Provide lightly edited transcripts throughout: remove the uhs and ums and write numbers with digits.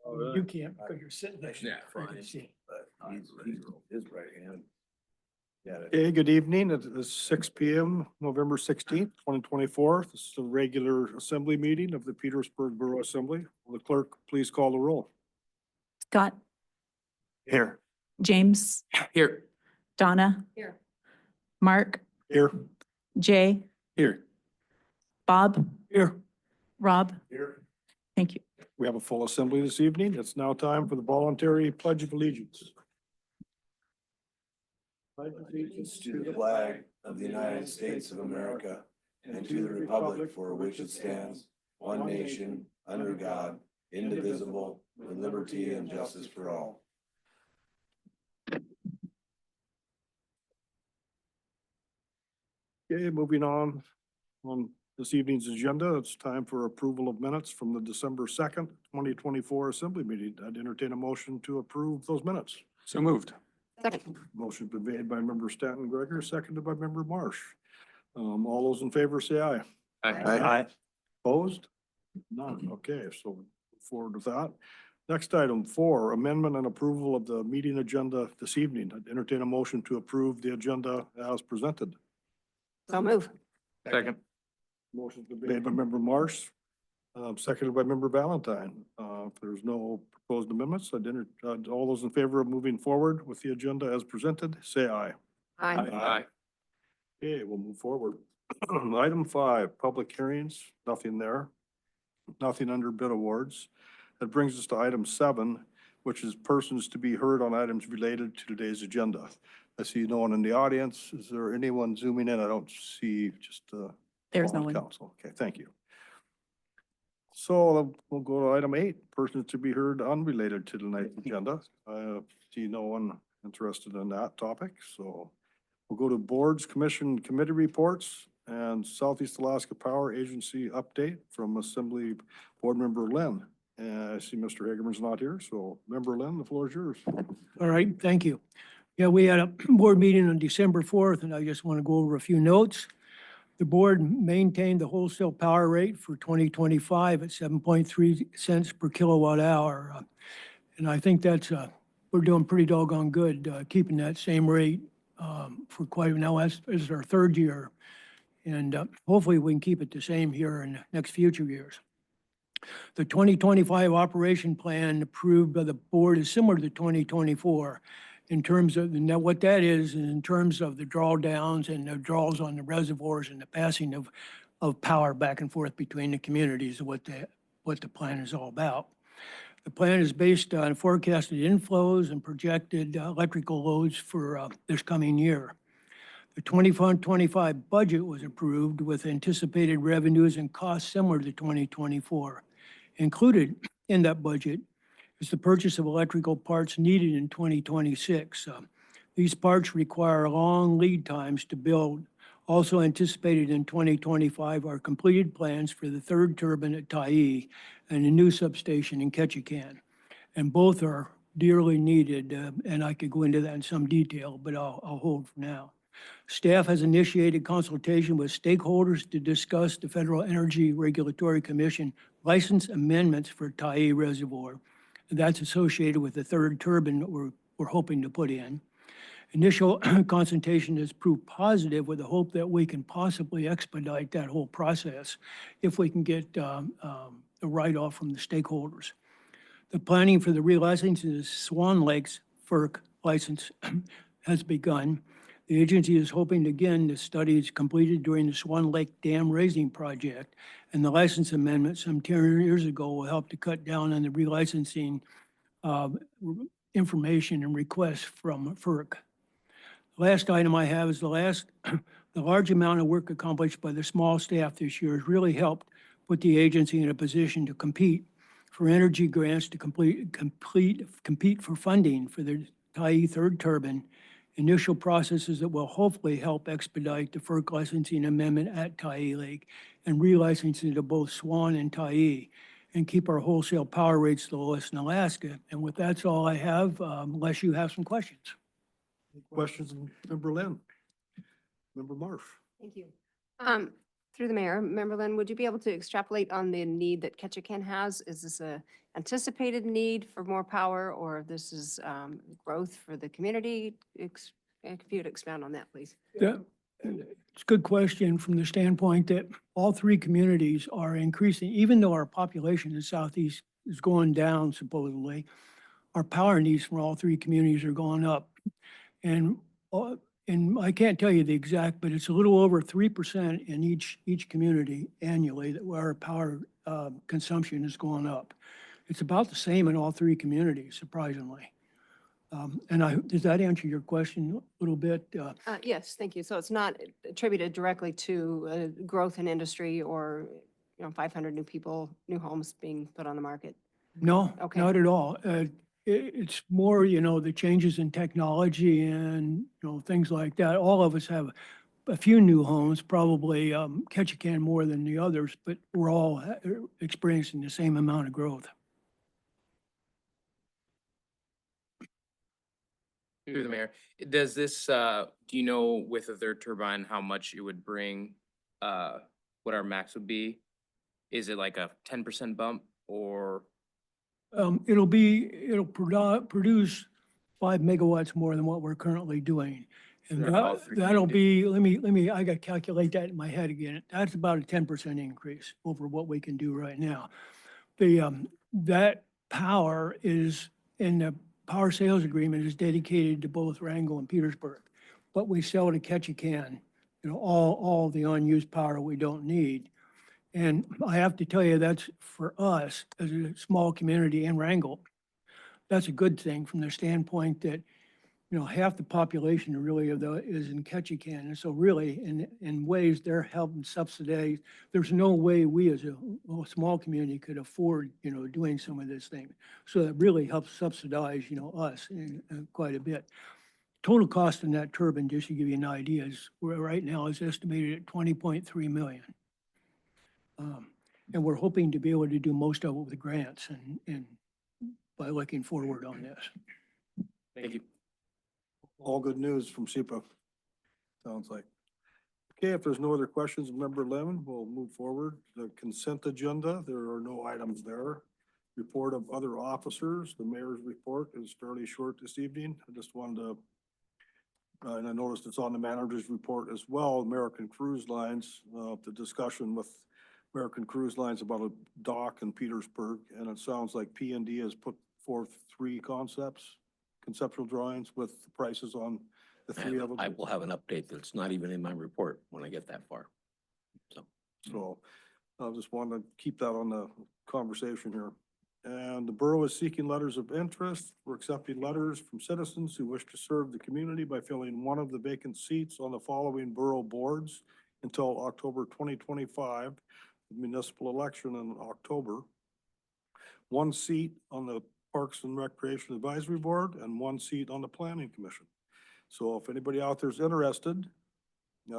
You can't because you're sitting there. Yeah, You can see. But he's his right hand. Yeah. Okay, good evening. It is 6 PM, November 16th, 2024. This is the regular assembly meeting of the Petersburg Borough Assembly. Will the clerk please call the roll? Scott, Here. James, Here. Donna. Here. Mark, Here. Jay, Here. Bob, Here. Rob. Here. Thank you. We have a full assembly this evening. It's now time for the voluntary pledge of allegiance. Pledge Allegiance to the flag of the United States of America and to the republic for which it stands, one nation, under God, indivisible, with liberty and justice for all. Okay, moving on this evening's agenda, it's time for approval of minutes from the December 2nd, 2024 assembly meeting. I'd entertain a motion to approve those minutes. So moved. Second. Motion been made by member Stanton Gregor, seconded by member Marsh. All those in favor say aye. Aye. Opposed? None. Okay, so move forward with that. Next item, 4, amendment and approval of the meeting agenda this evening. I'd entertain a motion to approve the agenda as presented. So move. Second. Motion's been made by member Marsh, seconded by member Valentine. If there's no proposed amendments, all those in favor of moving forward with the agenda as presented, say aye. Aye. Okay, we'll move forward. Item 5, public hearings, nothing there. Nothing under bid awards. That brings us to item 7, which is persons to be heard on items related to today's agenda. I see no one in the audience. Is there anyone zooming in? I don't see, just, There's no on one. council. Okay, thank you. So we'll go to item 8, persons to be heard unrelated to tonight's agenda. I see no one interested in that topic, so we'll go to boards, commission, committee reports, and Southeast Alaska Power Agency update from Assembly Board Member Lynn. And I see Mr. Hagerman's not here, so Member Lynn, the floor is yours. All right, thank you. Yeah, we had a board meeting on December 4th, and I just want to go over a few notes. The board maintained the wholesale power rate for 2025 at 7.3 cents per kilowatt hour. And I think that's, we're doing pretty doggone good, keeping that same rate for quite now as our third year. And hopefully we can keep it the same here in the next future years. The 2025 operation plan approved by the board is similar to 2024 in terms of, now what that is in terms of the drawdowns and the draws on the reservoirs and the passing of power back and forth between the communities, what the plan is all about. The plan is based on forecasted inflows and projected electrical loads for this coming year. The 24-25 budget was approved with anticipated revenues and costs similar to 2024. Included in that budget is the purchase of electrical parts needed in 2026. These parts require long lead times to build. Also anticipated in 2025 are completed plans for the third turbine at Tyee and a new substation in Ketchikan. And both are dearly needed, and I could go into that in some detail, but I'll hold for now. Staff has initiated consultation with stakeholders to discuss the Federal Energy Regulatory Commission license amendments for Tyee Reservoir. That's associated with the third turbine that we're hoping to put in. Initial consultation has proved positive with the hope that we can possibly expedite that whole process if we can get the write-off from the stakeholders. The planning for the relicensing of Swan Lake's FERC license has begun. The agency is hoping, again, the study is completed during the Swan Lake Dam raising project, and the license amendment some 10 years ago will help to cut down on the relicensing information and requests from FERC. Last item I have is the large amount of work accomplished by the small staff this year has really helped put the agency in a position to compete for energy grants to compete for funding for the Tyee third turbine. Initial processes that will hopefully help expedite the FERC licensing amendment at Tyee Lake and relicensing to both Swan and Tyee and keep our wholesale power rates the lowest in Alaska. And with that's all I have, unless you have some questions. Any questions, Member Lynn? Member Marsh? Thank you. Through the mayor, Member Lynn, would you be able to extrapolate on the need that Ketchikan has? Is this a anticipated need for more power, or this is growth for the community? If you'd expound on that, please. Yeah, it's a good question from the standpoint that all three communities are increasing, even though our population in Southeast is going down supposedly. Our power needs from all three communities are going up. And I can't tell you the exact, but it's a little over 3% in each community annually that where our power consumption is going up. It's about the same in all three communities, surprisingly. Does that answer your question a little bit? Yes, thank you. So it's not attributed directly to growth in industry or, 500 new people, new homes being put on the market? No, Okay. not at all. It's more, the changes in technology and, things like that. All of us have a few new homes, probably Ketchikan more than the others, but we're all experiencing the same amount of growth. Through the mayor, does this, do you know with a third turbine, how much it would bring, what our max would be? Is it like a 10% bump or? It'll produce 5 megawatts more than what we're currently doing. And They're about three that'll communities. be, let me, I gotta calculate that in my head again. That's about a 10% increase over what we can do right now. That power is in the power sales agreement is dedicated to both Wrangell and Petersburg. But we sell to Ketchikan, all the unused power we don't need. And I have to tell you, that's for us as a small community in Wrangell, that's a good thing from the standpoint that, half the population really is in Ketchikan. And so really, in ways, they're helping subsidize. There's no way we as a small community could afford, doing some of this thing. So that really helps subsidize, us quite a bit. Total cost in that turbine, just to give you an idea, is right now is estimated at 20.3 million. And we're hoping to be able to do most of it with grants and by looking forward on this. Thank you. All good news from SEPA. Sounds like. Okay, if there's no other questions, Member Lemon, we'll move forward. The consent agenda, there are no items there. Report of other officers, the mayor's report is fairly short this evening. I just wanted to, and I noticed it's on the manager's report as well, American Cruise Lines, the discussion with American Cruise Lines about a dock in Petersburg, and it sounds like P&D has put forth 3 conceptual drawings with the prices on the 3 of them. I will have an update that's not even in my report when I get that far. So I just wanted to keep that on the conversation here. And the borough is seeking letters of interest. We're accepting letters from citizens who wish to serve the community by filling one of the vacant seats on the following borough boards until October 2025, the municipal election in October. 1 seat on the Parks and Recreation Advisory Board and 1 seat on the Planning Commission. So if anybody out there is interested,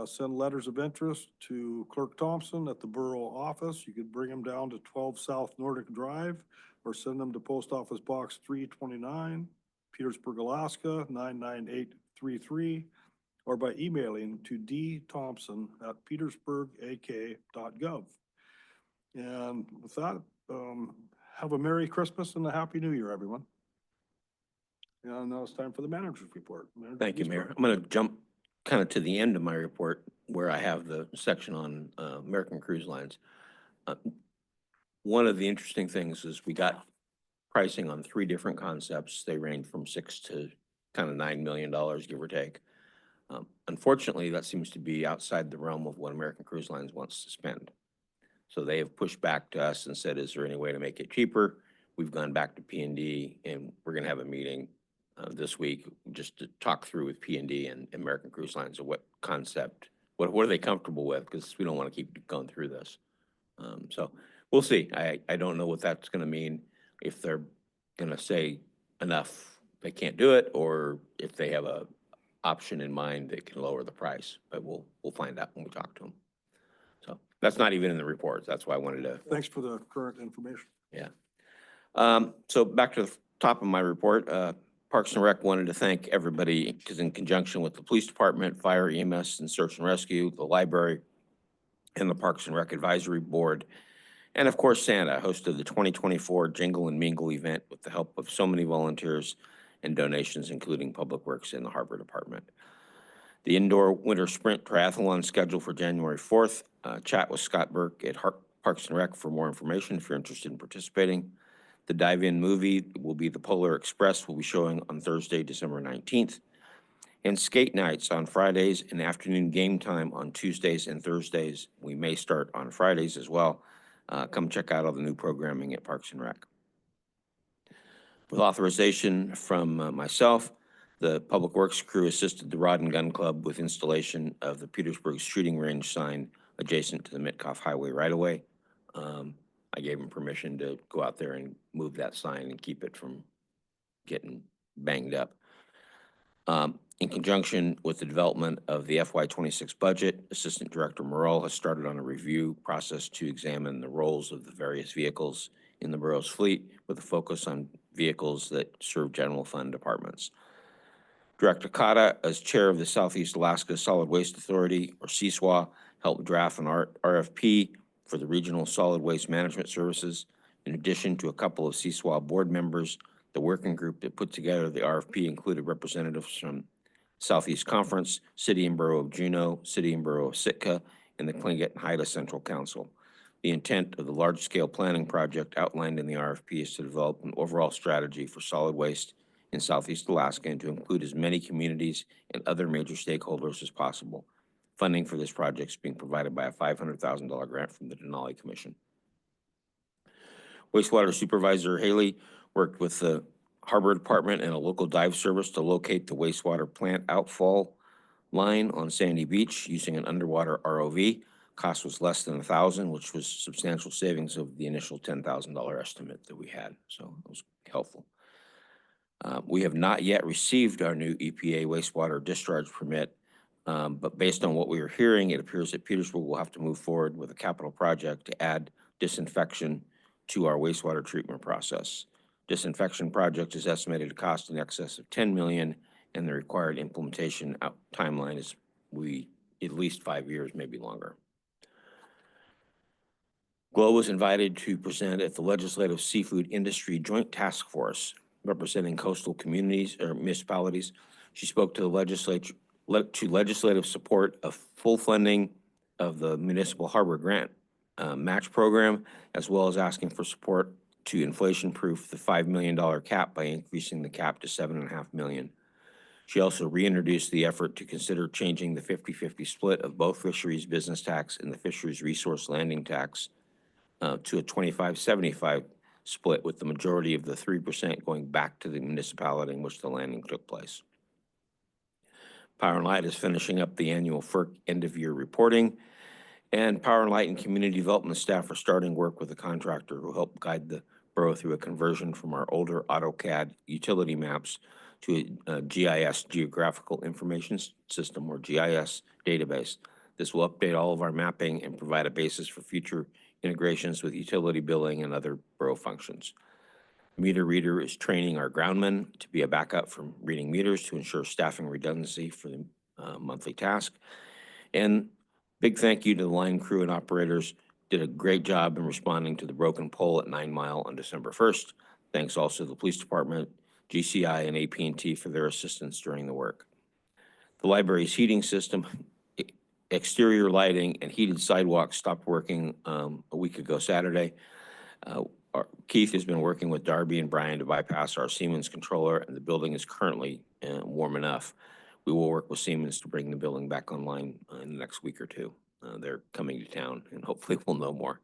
send letters of interest to Clerk Thompson at the borough office. You could bring them down to 12 South Nordic Drive or send them to Post Office Box 329, Petersburg, Alaska 99833, or by emailing to dthompson@petersburgak.gov. And with that, have a Merry Christmas and a Happy New Year, everyone. And now it's time for the manager's report. Manager, Thank you, please Mayor. start. I'm going to jump kind of to the end of my report where I have the section on American Cruise Lines. One of the interesting things is we got pricing on 3 different concepts. They range from $6 to kind of $9 million, give or take. Unfortunately, that seems to be outside the realm of what American Cruise Lines wants to spend. So they have pushed back to us and said, is there any way to make it cheaper? We've gone back to P&D and we're going to have a meeting this week just to talk through with P&D and American Cruise Lines of what concept, what are they comfortable with? Because we don't want to keep going through this. So we'll see. I don't know what that's going to mean, if they're going to say enough, they can't do it, or if they have a option in mind that can lower the price, but we'll find out when we talk to them. So that's not even in the report. That's why I wanted to. Thanks for the current information. Yeah. So back to the top of my report, Parks and Rec wanted to thank everybody because in conjunction with the police department, fire, EMS, and search and rescue, the library, and the Parks and Rec Advisory Board. And of course, Santa hosted the 2024 Jingle and Mingle event with the help of so many volunteers and donations, including Public Works and the Harbor Department. The indoor winter sprint triathlon scheduled for January 4th. Chat with Scott Burke at Parks and Rec for more information if you're interested in participating. The dive-in movie will be The Polar Express, will be showing on Thursday, December 19th. And skate nights on Fridays and afternoon game time on Tuesdays and Thursdays. We may start on Fridays as well. Come check out all the new programming at Parks and Rec. With authorization from myself, the Public Works crew assisted the Rod and Gun Club with installation of the Petersburg shooting range sign adjacent to the Mitkoff Highway right-of-way. I gave them permission to go out there and move that sign and keep it from getting banged up. In conjunction with the development of the FY26 budget, Assistant Director Morrell has started on a review process to examine the roles of the various vehicles in the borough's fleet with a focus on vehicles that serve general fund departments. Director Kata, as chair of the Southeast Alaska Solid Waste Authority, or CSWA, helped draft an RFP for the Regional Solid Waste Management Services. In addition to a couple of CSWA board members, the working group that put together the RFP included representatives from Southeast Conference, City and Borough of Juneau, City and Borough of Sitka, and the Tlingit and Haida Central Council. The intent of the large-scale planning project outlined in the RFP is to develop an overall strategy for solid waste in Southeast Alaska and to include as many communities and other major stakeholders as possible. Funding for this project is being provided by a $500,000 grant from the Denali Commission. Wastewater Supervisor Haley worked with the Harbor Department and a local dive service to locate the wastewater plant outfall line on Sandy Beach using an underwater ROV. Cost was less than $1,000, which was substantial savings of the initial $10,000 estimate that we had. So it was helpful. We have not yet received our new EPA wastewater discharge permit, but based on what we are hearing, it appears that Petersburg will have to move forward with a capital project to add disinfection to our wastewater treatment process. Disinfection project is estimated to cost in excess of $10 million, and the required implementation timeline is at least 5 years, maybe longer. Glow was invited to present at the Legislative Seafood Industry Joint Task Force representing coastal communities or municipalities. She spoke to the legislature to legislative support of full funding of the Municipal Harbor Grant Match Program, as well as asking for support to inflation-proof the $5 million cap by increasing the cap to $7.5 million. She also reintroduced the effort to consider changing the 50-50 split of both fisheries business tax and the fisheries resource landing tax to a 25-75 split, with the majority of the 3% going back to the municipality in which the landing took place. Power and Light is finishing up the annual FERC end-of-year reporting, and Power and Light and Community Development staff are starting work with a contractor who helped guide the borough through a conversion from our older AutoCAD utility maps to a GIS, Geographical Information System, or GIS database. This will update all of our mapping and provide a basis for future integrations with utility billing and other borough functions. Meter Reader is training our groundmen to be a backup from reading meters to ensure staffing redundancy for the monthly task. And big thank you to the line crew and operators. Did a great job in responding to the broken pole at 9 Mile on December 1st. Thanks also to the police department, GCI, and AT&T for their assistance during the work. The library's heating system, exterior lighting, and heated sidewalks stopped working a week ago Saturday. Keith has been working with Darby and Brian to bypass our Siemens controller, and the building is currently warm enough. We will work with Siemens to bring the building back online in the next week or two. They're coming to town, and hopefully we'll know more.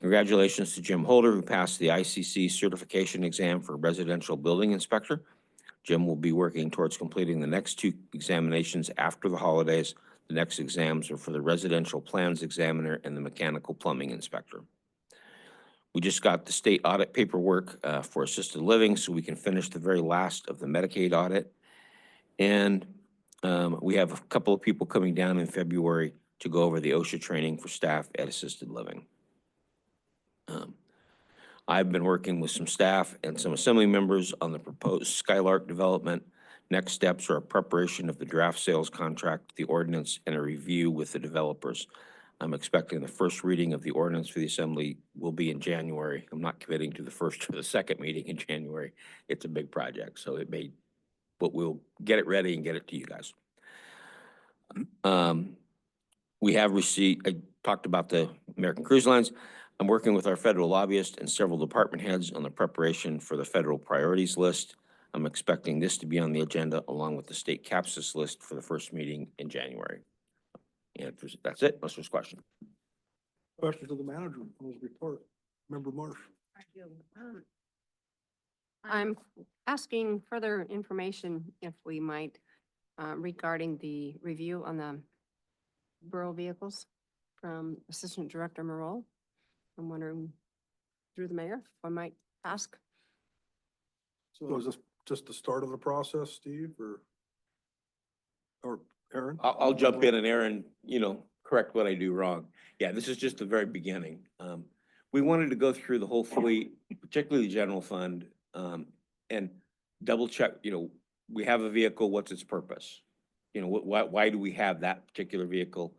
Congratulations to Jim Holder, who passed the ICC certification exam for residential building inspector. Jim will be working towards completing the next 2 examinations after the holidays. The next exams are for the residential plans examiner and the mechanical plumbing inspector. We just got the state audit paperwork for assisted living, so we can finish the very last of the Medicaid audit. And we have a couple of people coming down in February to go over the OSHA training for staff at assisted living. I've been working with some staff and some assembly members on the proposed Skylark development. Next steps are a preparation of the draft sales contract, the ordinance, and a review with the developers. I'm expecting the first reading of the ordinance for the assembly will be in January. I'm not committing to the first or the second meeting in January. It's a big project, so it may, but we'll get it ready and get it to you guys. We have received, I talked about the American Cruise Lines. I'm working with our federal lobbyist and several department heads on the preparation for the federal priorities list. I'm expecting this to be on the agenda along with the state CAPSIS list for the first meeting in January. And that's it, unless there's questions. Questions of the manager on his report. Member Marsh. I'm asking further information if we might, regarding the review on the borough vehicles from Assistant Director Morol. I'm wondering, through the mayor, if I might ask. So is this just the start of the process, Steve, or Aaron? I'll jump in and Aaron, correct what I do wrong. Yeah, this is just the very beginning. We wanted to go through the whole fleet, particularly the general fund, and double check, we have a vehicle, what's its purpose? Why do we have that particular vehicle?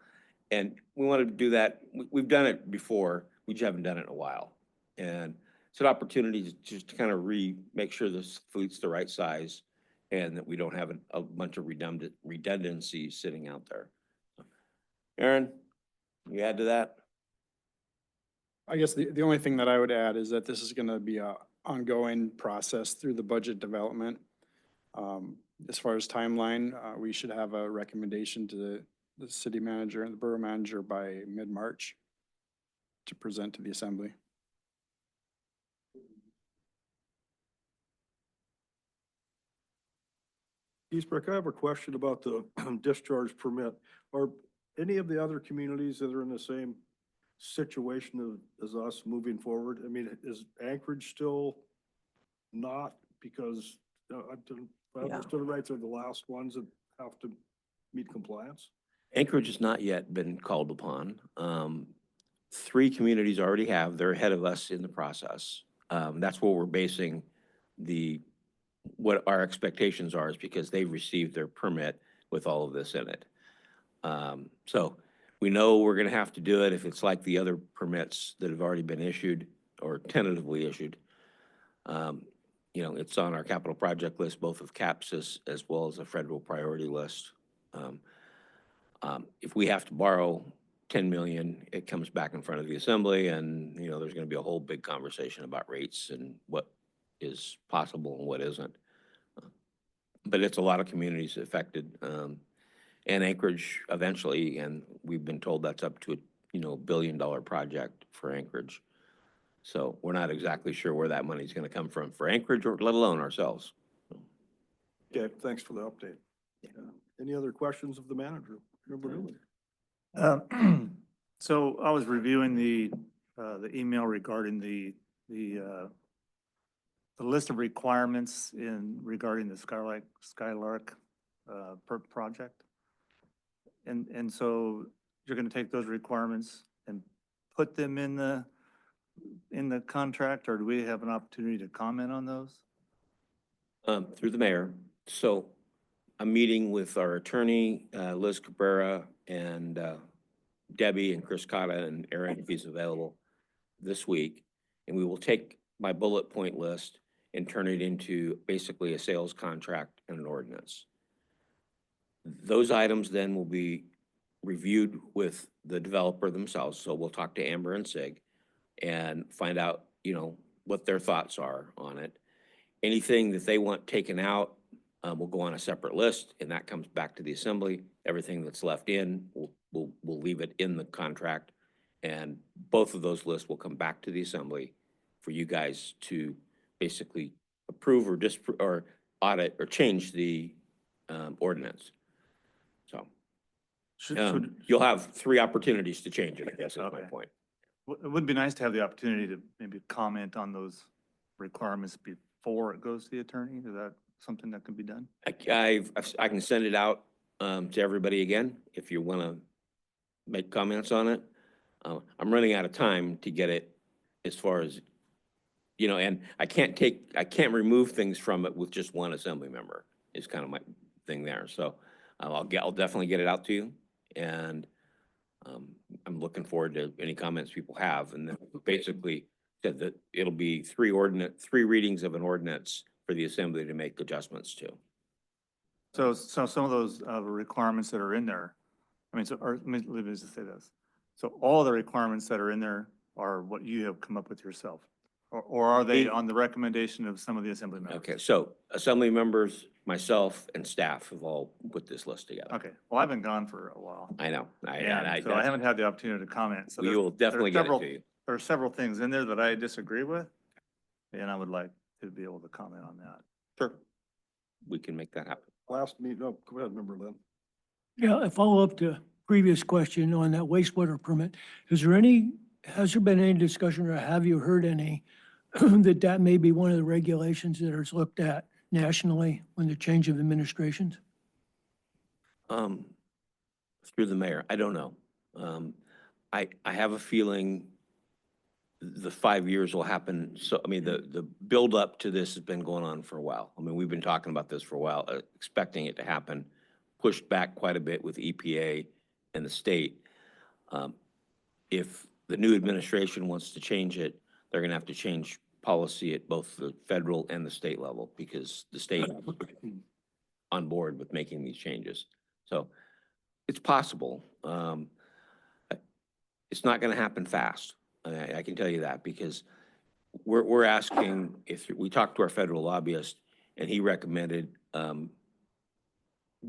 And we wanted to do that. We've done it before, we just haven't done it in a while. And it's an opportunity to just kind of make sure this fleet's the right size and that we don't have a bunch of redundancies sitting out there. Aaron, you add to that? I guess the only thing that I would add is that this is gonna be a ongoing process through the budget development. As far as timeline, we should have a recommendation to the city manager and the borough manager by mid-March to present to the assembly. Eastbrook, I have a question about the discharge permit. Are any of the other communities that are in the same situation as us moving forward? I mean, is Anchorage still not? Because I understood it right, they're the last ones that have to meet compliance. Anchorage has not yet been called upon. 3 communities already have, they're ahead of us in the process. That's what we're basing what our expectations are, is because they've received their permit with all of this in it. So we know we're gonna have to do it if it's like the other permits that have already been issued or tentatively issued. It's on our capital project list, both of CAPSIS as well as the federal priority list. If we have to borrow 10 million, it comes back in front of the assembly and, there's gonna be a whole big conversation about rates and what is possible and what isn't. But it's a lot of communities affected, and Anchorage eventually, and we've been told that's up to a, $1 billion project for Anchorage. So we're not exactly sure where that money's gonna come from for Anchorage or let alone ourselves. Okay, thanks for the update. Any other questions of the manager? Member Newman? So I was reviewing the email regarding the list of requirements regarding the Skylark project. And so you're gonna take those requirements and put them in the contract, or do we have an opportunity to comment on those? Through the mayor. So I'm meeting with our attorney, Liz Cabrera, and Debbie and Chris Cotta and Aaron, if he's available, this week. And we will take my bullet point list and turn it into basically a sales contract and an ordinance. Those items then will be reviewed with the developer themselves. So we'll talk to Amber and Sig and find out, what their thoughts are on it. Anything that they want taken out will go on a separate list, and that comes back to the assembly. Everything that's left in, we'll leave it in the contract. And both of those lists will come back to the assembly for you guys to basically approve or disapprove or audit or change the ordinance. So you'll have 3 opportunities to change it, I guess is my Okay. point. It would be nice to have the opportunity to maybe comment on those requirements before it goes to the attorney. Is that something that can be done? I can send it out to everybody again if you want to make comments on it. I'm running out of time to get it as far as, and I can't remove things from it with just one assembly member is kind of my thing there. So I'll definitely get it out to you. And I'm looking forward to any comments people have, and then basically said that it'll be three readings of an ordinance for the assembly to make adjustments to. So some of those requirements that are in there, I mean, let me just say this. So all the requirements that are in there are what you have come up with yourself? Or are they on the recommendation of some of the assembly members? Okay, so assembly members, myself, and staff have all put this list together. Okay, well, I've been gone for a while. I know, And so I haven't had the opportunity to comment. So we there's- will definitely get it several- to you. There are several things in there that I disagree with, and I would like to be able to comment on that. Sure. We can make that happen. Last meeting, oh, go ahead, Member Lynn. Yeah, a follow-up to previous question on that wastewater permit. Has there been any discussion, or have you heard any, that may be one of the regulations that is looked at nationally when the change of administrations? Through the mayor, I don't know. I have a feeling the 5 years will happen. So, I mean, the buildup to this has been going on for a while. I mean, we've been talking about this for a while, expecting it to happen, pushed back quite a bit with EPA and the state. If the new administration wants to change it, they're gonna have to change policy at both the federal and the state level, because the state on board with making these changes. So it's possible. It's not gonna happen fast. I can tell you that, because we're asking, if we talked to our federal lobbyist, and he recommended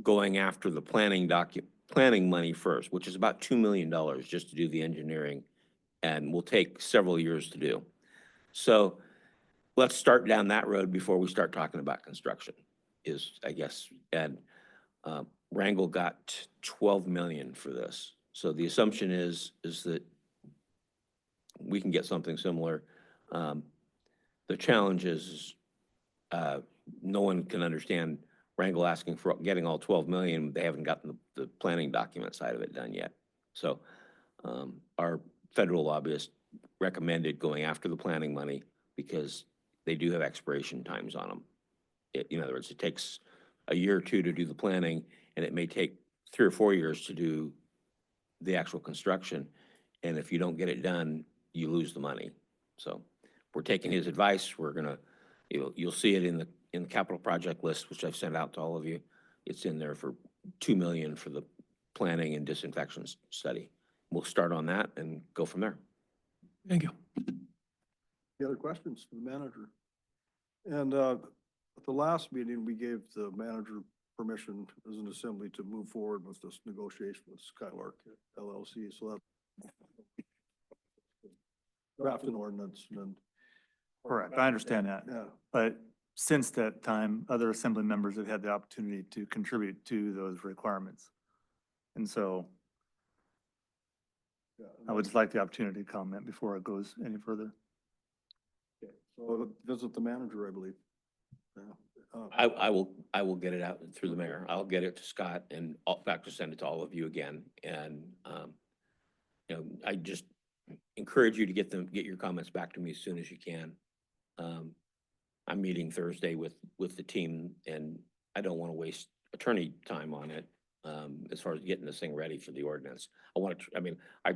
going after the planning money first, which is about $2 million just to do the engineering, and will take several years to do. So let's start down that road before we start talking about construction, is, I guess. And Wrangell got 12 million for this. So the assumption is that we can get something similar. The challenge is no one can understand Wrangell asking for getting all 12 million. They haven't gotten the planning document side of it done yet. So our federal lobbyist recommended going after the planning money, because they do have expiration times on them. In other words, it takes a year or two to do the planning, and it may take 3 or 4 years to do the actual construction. And if you don't get it done, you lose the money. So we're taking his advice. We're gonna, you'll see it in the capital project list, which I've sent out to all of you. It's in there for 2 million for the planning and disinfection study. We'll start on that and go from there. Thank you. Any other questions for the manager? And at the last meeting, we gave the manager permission as an assembly to move forward with this negotiation with Skylark LLC, so that draft an ordinance and then. Correct, I understand that. Yeah, But since that time, other assembly members have had the opportunity to contribute to those requirements. And so yeah. I would just like the opportunity to comment before it goes any further. Okay, so visit the manager, I believe. Yeah. I will get it out through the mayor. I'll get it to Scott, and I'll back to send it to all of you again. And, I just encourage you to get your comments back to me as soon as you can. I'm meeting Thursday with the team, and I don't want to waste attorney time on it, as far as getting this thing ready for the ordinance. I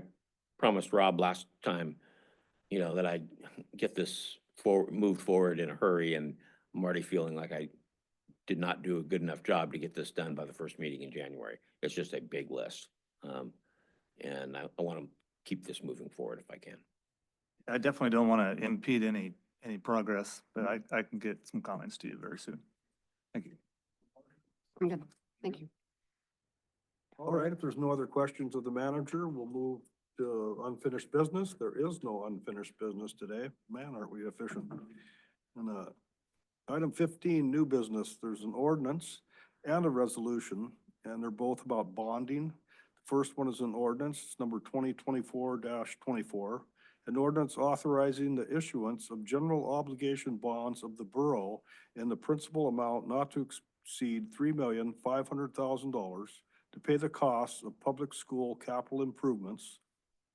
promised Rob last time, that I'd get this moved forward in a hurry, and I'm already feeling like I did not do a good enough job to get this done by the first meeting in January. It's just a big list. And I want to keep this moving forward if I can. I definitely don't want to impede any progress, but I can get some comments to you very soon. Thank you. I'm good. Thank you. All right, if there's no other questions of the manager, we'll move to unfinished business. There is no unfinished business today. Man, aren't we efficient? And item 15, new business, there's an ordinance and a resolution, and they're both about bonding. The first one is an ordinance, it's number 2024-24. An ordinance authorizing the issuance of general obligation bonds of the borough in the principal amount not to exceed $3,500,000 to pay the costs of public school capital improvements,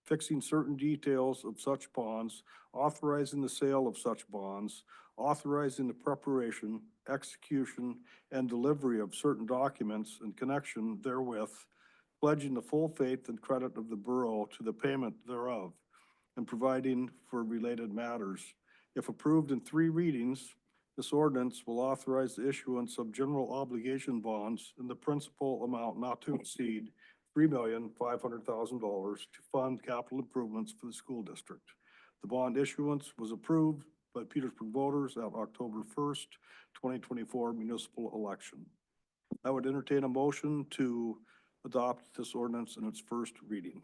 fixing certain details of such bonds, authorizing the sale of such bonds, authorizing the preparation, execution, and delivery of certain documents in connection therewith, pledging the full faith and credit of the borough to the payment thereof, and providing for related matters. If approved in 3 readings, this ordinance will authorize the issuance of general obligation bonds in the principal amount not to exceed $3,500,000 to fund capital improvements for the school district. The bond issuance was approved by Petersburg voters at October 1st, 2024 municipal election. I would entertain a motion to adopt this ordinance in its first reading.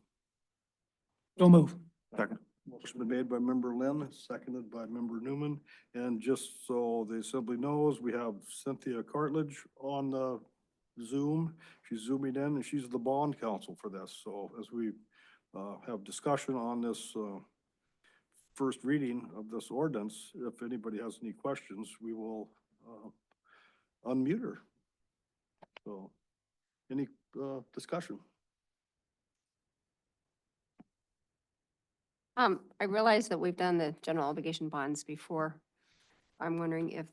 So move. Second. Motion been made by member Lynn, seconded by member Newman. And just so the assembly knows, we have Cynthia Cartledge on the Zoom. She's zooming in and she's the bond counsel for this. So as we have discussion on this first reading of this ordinance, if anybody has any questions, we will unmute her. So any discussion? I realize that we've done the general obligation bonds before. I'm wondering if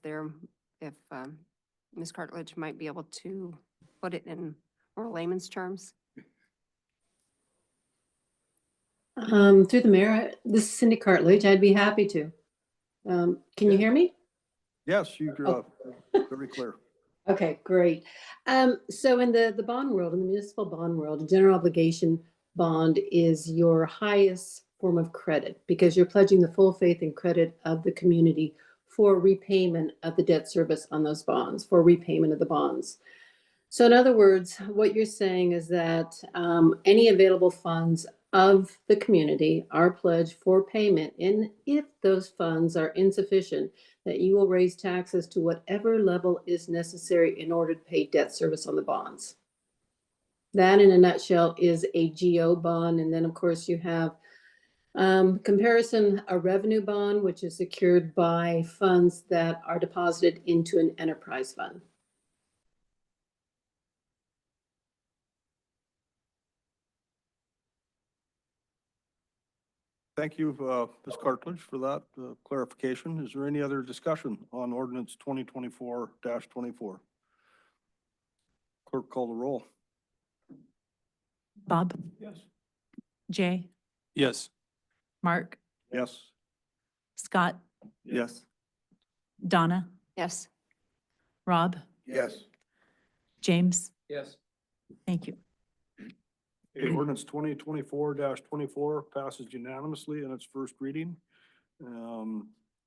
Ms. Cartledge might be able to put it in more layman's terms. Through the mayor, this is Cindy Cartledge. I'd be happy to. Can you hear me? Yes, you're very clear. Okay, great. So in the bond world, in the municipal bond world, a general obligation bond is your highest form of credit because you're pledging the full faith and credit of the community for repayment of the debt service on those bonds, for repayment of the bonds. So in other words, what you're saying is that any available funds of the community are pledged for payment, and if those funds are insufficient, that you will raise taxes to whatever level is necessary in order to pay debt service on the bonds. That in a nutshell is a GO bond. And then of course you have comparison, a revenue bond, which is secured by funds that are deposited into an enterprise fund. Thank you, Ms. Cartledge, for that clarification. Is there any other discussion on ordinance 2024-24? Clerk, call the roll. Bob, Yes. Jay, Yes. Mark, Yes. Scott, Yes. Donna, Yes. Rob, Yes. James. Yes. Thank you. Okay, ordinance 2024-24 passes unanimously in its first reading.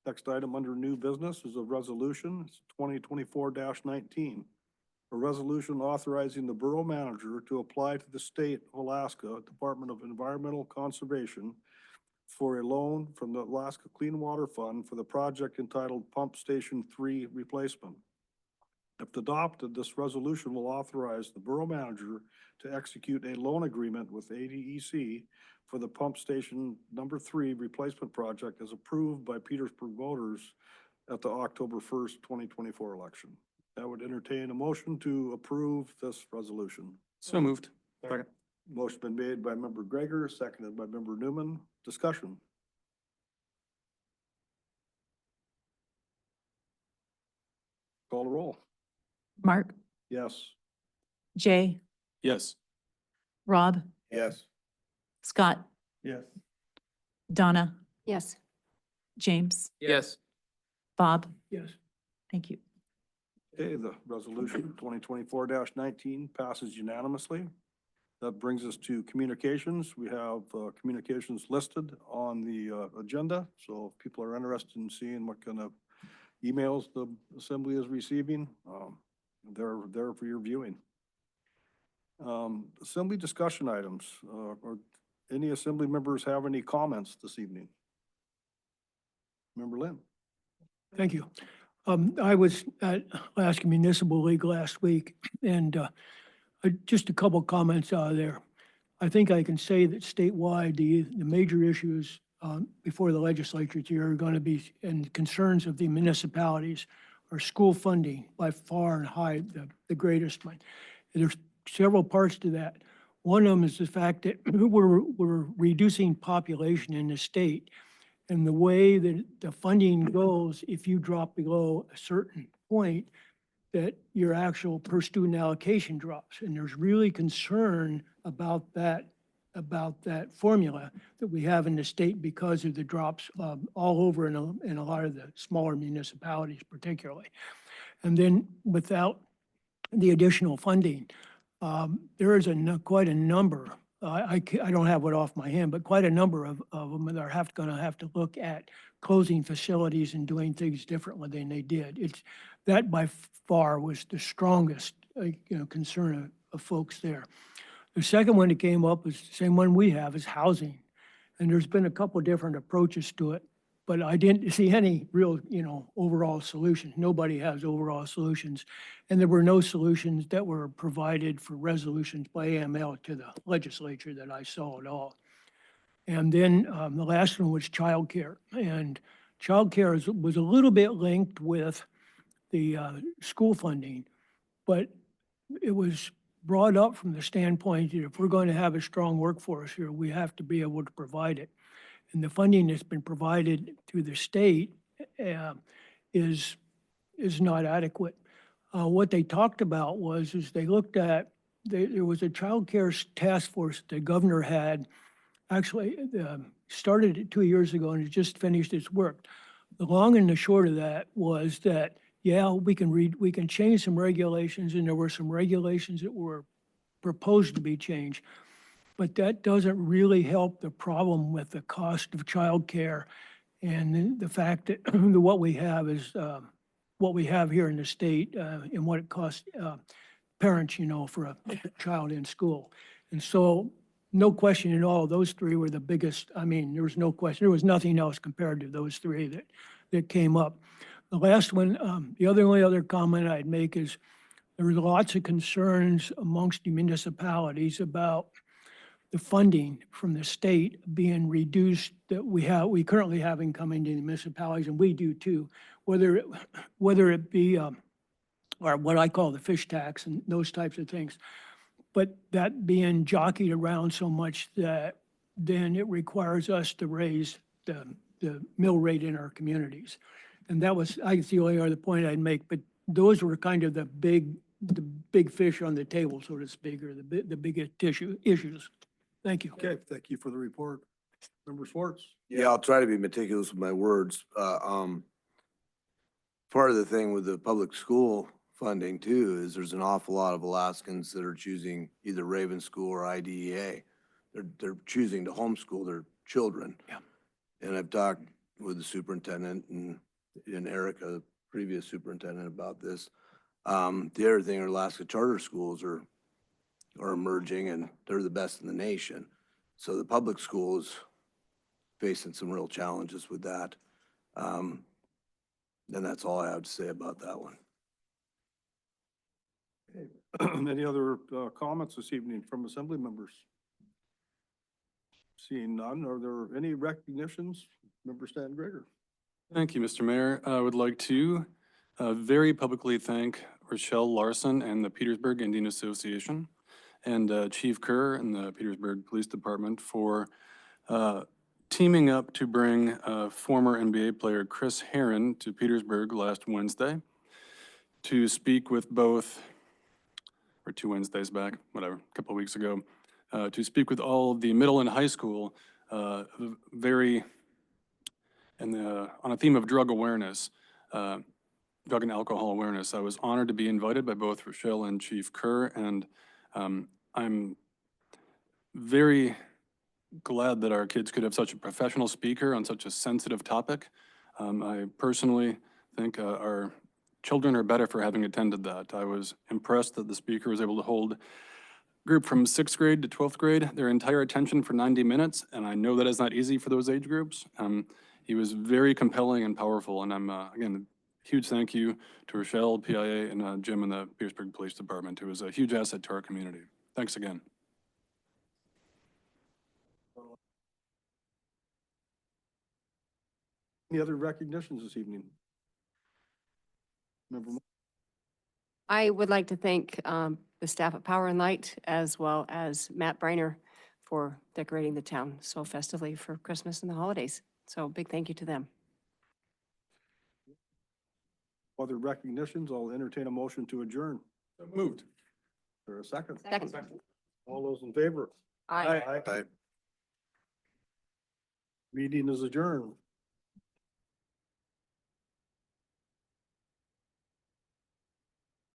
Next item under new business is a resolution, it's 2024-19. A resolution authorizing the borough manager to apply to the state of Alaska Department of Environmental Conservation for a loan from the Alaska Clean Water Fund for the project entitled Pump Station 3 Replacement. If adopted, this resolution will authorize the borough manager to execute a loan agreement with ADEC for the Pump Station number 3 replacement project as approved by Petersburg voters at the October 1st, 2024 election. I would entertain a motion to approve this resolution. So moved. Second. Motion been made by member Gregor, seconded by member Newman. Discussion. Call the roll. Mark, Yes. Jay, Yes. Rob, Yes. Scott, Yes. Donna, Yes. Yes. James, Yes. Bob. Yes. Thank you. Okay, the resolution 2024-19 passes unanimously. That brings us to communications. We have communications listed on the agenda. So if people are interested in seeing what kind of emails the assembly is receiving, they're there for your viewing. Assembly discussion items. Or any assembly members have any comments this evening? Member Lynn? Thank you. I was at Alaska Municipal League last week, and just a couple comments out of there. I think I can say that statewide, the major issues before the legislature here are going to be, and concerns of the municipalities, are school funding by far and high, the greatest one. There's several parts to that. One of them is the fact that we're reducing population in the state. And the way that the funding goes, if you drop below a certain point, that your actual per student allocation drops. And there's really concern about that formula that we have in the state because of the drops all over in a lot of the smaller municipalities particularly. And then without the additional funding, there is quite a number, I don't have it off my hand, but quite a number of them that are gonna have to look at closing facilities and doing things differently than they did. That by far was the strongest, concern of folks there. The second one that came up is the same one we have, is housing. And there's been a couple different approaches to it, but I didn't see any real, overall solution. Nobody has overall solutions. And there were no solutions that were provided for resolutions by AML to the legislature that I saw at all. And then the last one was childcare. And childcare was a little bit linked with the school funding, but it was brought up from the standpoint that if we're going to have a strong workforce here, we have to be able to provide it. And the funding that's been provided through the state is not adequate. What they talked about is they looked at, there was a child care task force the governor had actually started it 2 years ago and it just finished its work. The long and the short of that was that, yeah, we can change some regulations, and there were some regulations that were proposed to be changed, but that doesn't really help the problem with the cost of childcare and the fact that what we have is what we have here in the state and what it costs parents, for a child in school. And so, no question at all, those three were the biggest. I mean, there was no question. There was nothing else compared to those three that came up. The last one, the only other comment I'd make is there were lots of concerns amongst the municipalities about the funding from the state being reduced that we currently have incoming to the municipalities, and we do too, whether it be or what I call the fish tax and those types of things. But that being jockeyed around so much that then it requires us to raise the mill rate in our communities. And that was, I guess, the only other point I'd make, but those were kind of the big fish on the table, so to speak, or the biggest issues. Thank you. Okay, thank you for the report. Member Schwartz? Yeah, I'll try to be meticulous with my words. Part of the thing with the public school funding too is there's an awful lot of Alaskans that are choosing either Raven School or IDEA. They're choosing to homeschool their children. Yeah. And I've talked with the superintendent and Erica, the previous superintendent, about this. The other thing, are Alaska charter schools are emerging, and they're the best in the nation. So the public schools facing some real challenges with that. And that's all I have to say about that one. Any other comments this evening from assembly members? Seeing none, are there any recognitions? Member Stan Greger. Thank you, Mr. Mayor. I would like to very publicly thank Rochelle Larson and the Petersburg Indian Association and Chief Kerr and the Petersburg Police Department for teaming up to bring former NBA player Chris Herron to Petersburg last Wednesday to speak with both, or 2 Wednesdays back, whatever, a couple of weeks ago, to speak with all of the middle and high school on a theme of drug awareness, drug and alcohol awareness. I was honored to be invited by both Rochelle and Chief Kerr, and I'm very glad that our kids could have such a professional speaker on such a sensitive topic. I personally think our children are better for having attended that. I was impressed that the speaker was able to hold a group from 6th grade to 12th grade their entire attention for 90 minutes, and I know that is not easy for those age groups. He was very compelling and powerful, and I'm, again, huge thank you to Rochelle, PIA, and Jim and the Petersburg Police Department, who is a huge asset to our community. Thanks again. Any other recognitions this evening? Member Mo- I would like to thank the staff at Power and Light as well as Matt Briner for decorating the town so festively for Christmas and the holidays. So big thank you to them. other recognitions, I'll entertain a motion to adjourn. Moved. For a second. Second. All those in favor? Aye. Meeting is adjourned.